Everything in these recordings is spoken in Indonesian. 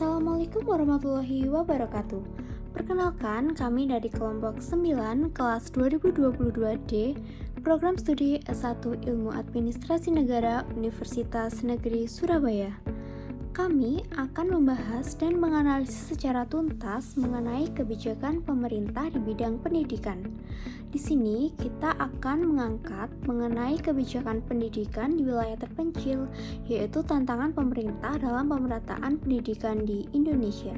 Assalamualaikum warahmatullahi wabarakatuh. Perkenalkan, kami dari kelompok 9 kelas 2022D, program studi S1 Ilmu Administrasi Negara Universitas Negeri Surabaya. Kami akan membahas dan menganalisis secara tuntas mengenai kebijakan pemerintah di bidang pendidikan. Di sini kita akan mengangkat mengenai kebijakan pendidikan di wilayah terpencil, yaitu tantangan pemerintah dalam pemerataan pendidikan di Indonesia.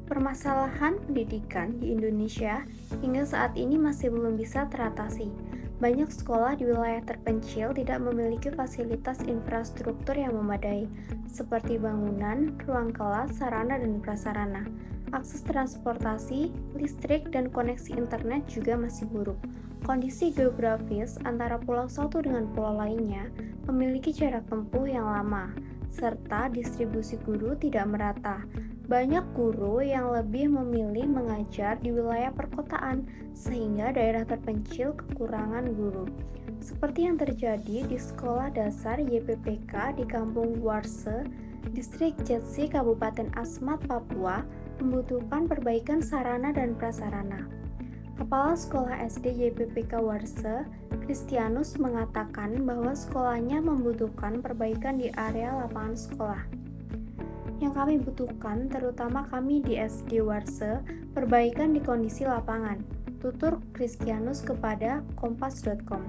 Permasalahan pendidikan di Indonesia hingga saat ini masih belum bisa teratasi. Banyak sekolah di wilayah terpencil tidak memiliki fasilitas infrastruktur yang memadai, seperti bangunan, ruang kelas, sarana dan prasarana. Akses transportasi, listrik, dan koneksi internet juga masih buruk. Kondisi geografis antara pulau satu dengan pulau lainnya memiliki jarak tempuh yang lama, serta distribusi guru tidak merata. Banyak guru yang lebih memilih mengajar di wilayah perkotaan, sehingga daerah terpencil kekurangan guru. Seperti yang terjadi di Sekolah Dasar YPPK di Kampung Warse, Distrik Jetsi, Kabupaten Asmat, Papua, membutuhkan perbaikan sarana dan prasarana. Kepala Sekolah SD YPPK Warse, Kristianus, mengatakan bahwa sekolahnya membutuhkan perbaikan di area lapangan sekolah. Yang kami butuhkan, terutama kami di SD Warse, perbaikan di kondisi lapangan, tutur Kristianus kepada kompas.com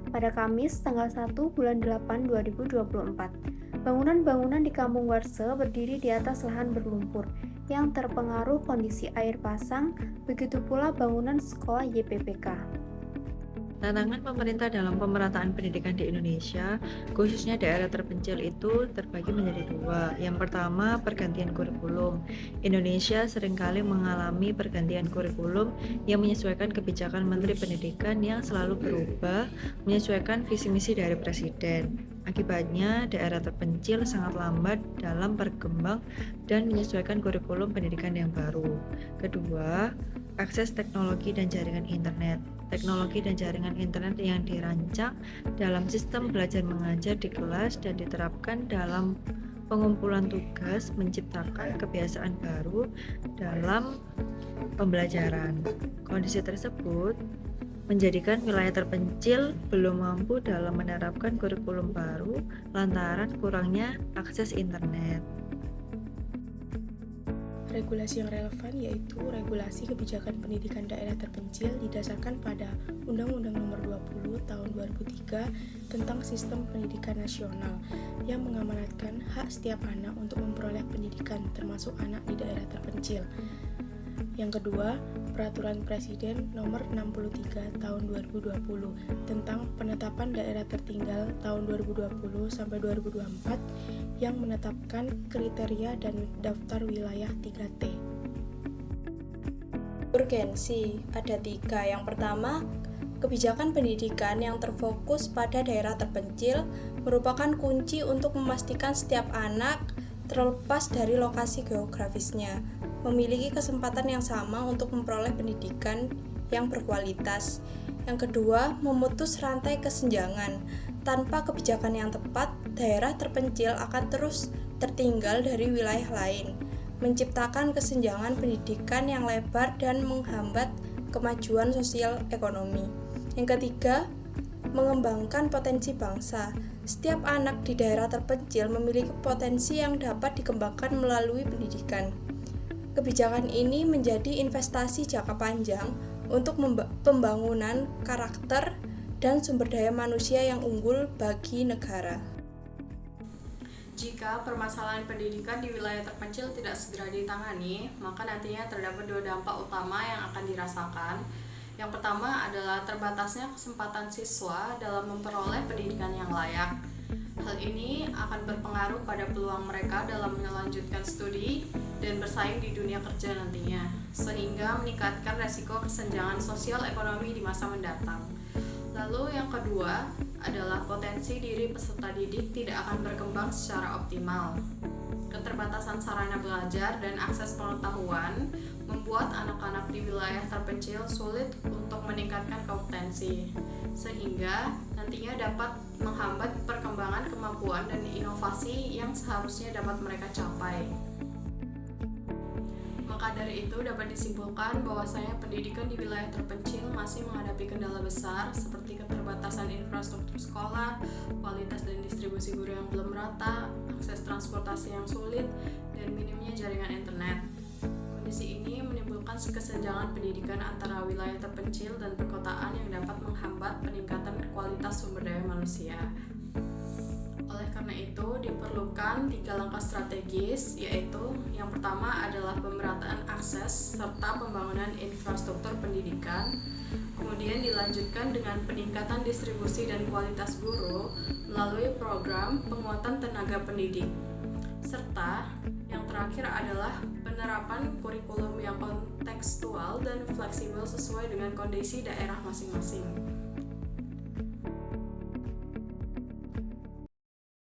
pada Kamis tanggal 1 bulan 8 2024. Bangunan-bangunan di Kampung Warse berdiri di atas lahan berlumpur yang terpengaruh kondisi air pasang, begitu pula bangunan sekolah YPPK. Tantangan pemerintah dalam pemerataan pendidikan di Indonesia, khususnya daerah terpencil itu terbagi menjadi dua. Yang pertama, pergantian kurikulum. Indonesia seringkali mengalami pergantian kurikulum yang menyesuaikan kebijakan Menteri Pendidikan yang selalu berubah, menyesuaikan visi misi dari Presiden. Akibatnya, daerah terpencil sangat lambat dalam berkembang dan menyesuaikan kurikulum pendidikan yang baru. Kedua, akses teknologi dan jaringan internet. Teknologi dan jaringan internet yang dirancang dalam sistem belajar mengajar di kelas dan diterapkan dalam pengumpulan tugas menciptakan kebiasaan baru dalam pembelajaran. Kondisi tersebut menjadikan wilayah terpencil belum mampu dalam menerapkan kurikulum baru lantaran kurangnya akses internet. Regulasi yang relevan yaitu regulasi kebijakan pendidikan daerah terpencil didasarkan pada Undang-Undang Nomor 20 Tahun 2003 tentang Sistem Pendidikan Nasional yang mengamanatkan hak setiap anak untuk memperoleh pendidikan termasuk anak di daerah terpencil. Yang kedua, Peraturan Presiden Nomor 63 Tahun 2020 tentang penetapan daerah tertinggal tahun 2020 sampai 2024 yang menetapkan kriteria dan daftar wilayah 3T. Urgensi ada 3. Yang pertama, kebijakan pendidikan yang terfokus pada daerah terpencil merupakan kunci untuk memastikan setiap anak terlepas dari lokasi geografisnya memiliki kesempatan yang sama untuk memperoleh pendidikan yang berkualitas. Yang kedua, memutus rantai kesenjangan. Tanpa kebijakan yang tepat, daerah terpencil akan terus tertinggal dari wilayah lain, menciptakan kesenjangan pendidikan yang lebar dan menghambat kemajuan sosial ekonomi. Yang ketiga, mengembangkan potensi bangsa. Setiap anak di daerah terpencil memiliki potensi yang dapat dikembangkan melalui pendidikan. Kebijakan ini menjadi investasi jangka panjang untuk pembangunan karakter dan sumber daya manusia yang unggul bagi negara. Jika permasalahan pendidikan di wilayah terpencil tidak segera ditangani, maka nantinya terdapat 2 dampak utama yang akan dirasakan. Yang pertama adalah terbatasnya kesempatan siswa dalam memperoleh pendidikan yang layak. Hal ini akan berpengaruh pada peluang mereka dalam melanjutkan studi dan bersaing di dunia kerja nantinya, sehingga meningkatkan resiko kesenjangan sosial ekonomi di masa mendatang. Lalu yang kedua adalah potensi diri peserta didik tidak akan berkembang secara optimal. Keterbatasan sarana belajar dan akses pengetahuan membuat anak-anak di wilayah terpencil sulit untuk meningkatkan kompetensi, sehingga nantinya dapat menghambat perkembangan kemampuan dan inovasi yang seharusnya dapat mereka capai. Maka dari itu dapat disimpulkan bahwasanya pendidikan di wilayah terpencil masih menghadapi kendala besar seperti keterbatasan infrastruktur sekolah, kualitas dan distribusi guru yang belum merata, akses transportasi yang sulit, dan minimnya jaringan internet. Kondisi ini menimbulkan kesenjangan pendidikan antara wilayah terpencil dan perkotaan yang dapat menghambat peningkatan kualitas sumber daya manusia. Oleh karena itu, diperlukan 3 langkah strategis, yaitu yang pertama adalah pemerataan akses serta pembangunan infrastruktur pendidikan, kemudian dilanjutkan dengan peningkatan distribusi dan kualitas guru melalui program penguatan tenaga pendidik, serta yang terakhir adalah penerapan kurikulum yang kontekstual dan fleksibel sesuai dengan kondisi daerah masing-masing.